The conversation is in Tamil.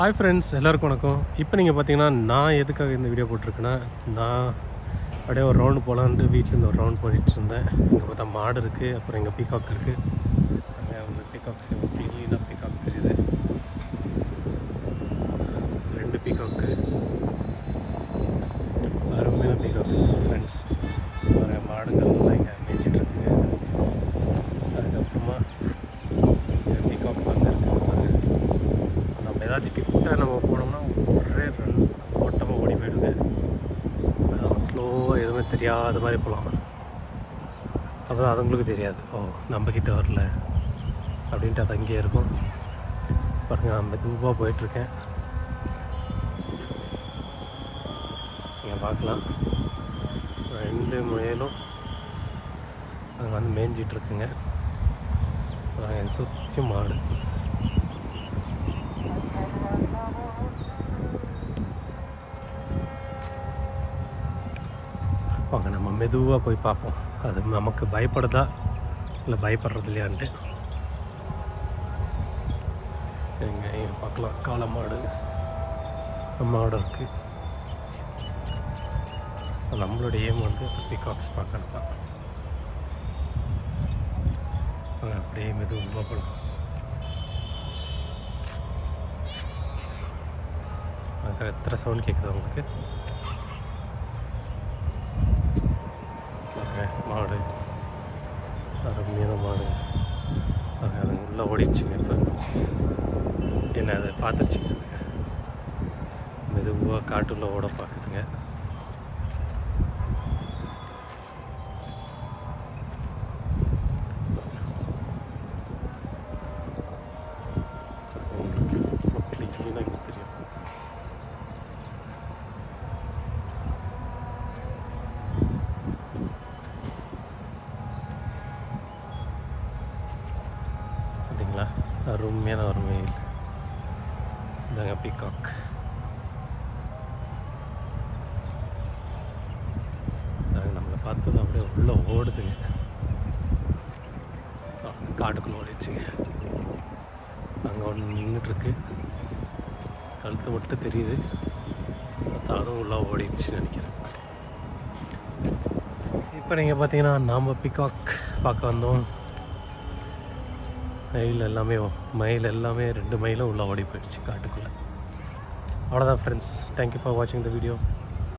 ஹாய் ஃப்ரெண்ட்ஸ், எல்லாருக்கும் வணக்கம். இப்போ நீங்கள் பார்த்தீங்கன்னா நான் எதுக்காக இந்த வீடியோ போட்டிருக்கேன்னா, நான் அப்படியே ஒரு ரவுண்டு போகலான்ட்டு வீட்டிலேருந்து ஒரு ரவுண்ட் போயிட்டு இருந்தேன். இங்கே பார்த்தா மாடு இருக்குது, அப்புறம் எங்கள் பீகாக் இருக்குது. அங்கே வந்து பீகாக்ஸ் க்ளீனாக பீகாக் தெரியுது. 2 பீகாக்கு, அருமையான பீகாக்ஸ் ஃப்ரெண்ட்ஸ். நிறைய மாடுகள்லாம் இங்கே மேய்ச்சிட்ருக்குங்க. அதுக்கப்புறமா பீகாக்ஸ் வந்து இருக்குது. நம்ம ஏதாச்சும் கிட்ட நம்ம போனோம்னா ஒரே ரன் ஓட்டமாக ஓடி போயிடுங்க. நம்ம ஸ்லோவாக எதுவுமே தெரியாத மாதிரி போகலாம். அப்போ அதுங்களுக்கு தெரியாது, ஓ நம்மக்கிட்ட வரல அப்படின்ட்டு அது அங்கேயே இருக்கும். பாருங்கள், நான் மெதுவாக போயிட்டுருக்கேன். நீங்கள் பார்க்கலாம், 2 முயலும் அங்கே வந்து மேய்ஞ்சிட்ருக்குங்க. சுற்றி மாடு. வாங்க நம்ம மெதுவாக போய் பார்ப்போம், அது நமக்கு பயப்படுதா இல்லை பயப்படுறது இல்லையான்ட்டு. எங்கே பார்க்கலாம், காளை மாடு மாடு இருக்குது. நம்மளோட ஏம் வந்து பீகாக்ஸ் பார்க்கறது தான். அப்படியே மெதுவாக போகலாம். அங்கே எத்தனை சவுண்ட் கேட்குது உங்களுக்கு? மாடு, அருமையான மாடு. அது உள்ளே ஓடிடுச்சுங்க. இப்போ என்ன அதை பார்த்துருச்சுங்க. மெதுவாக காட்டுள்ள ஓட பார்க்குதுங்க. உங்களுக்கு க்ளீனாக இங்கே தெரியும். பார்த்தீங்களா, அருமையான ஒரு மயில். இதாங்க பீகாக். நம்மளை பார்த்தது அப்படியே உள்ளே ஓடுதுங்க. காட்டுக்குள்ளே ஓடிடுச்சுங்க. அங்கே ஒன்று நின்றுட்டுருக்கு, கழுத்து மட்டும் தெரியுது. அதுவும் உள்ளே ஓடிடுச்சுன்னு நினைக்கிறேன். இப்போ நீங்கள் பார்த்தீங்கன்னா நாம் பீகாக் பார்க்க வந்தோம். மயில் எல்லாமே 2 மயிலும் உள்ளே ஓடி போயிடுச்சு காட்டுக்குள்ளே. அவ்வளோதான் ஃப்ரெண்ட்ஸ், தேங்க்யூ ஃபார் வாட்சிங் த வீடியோ.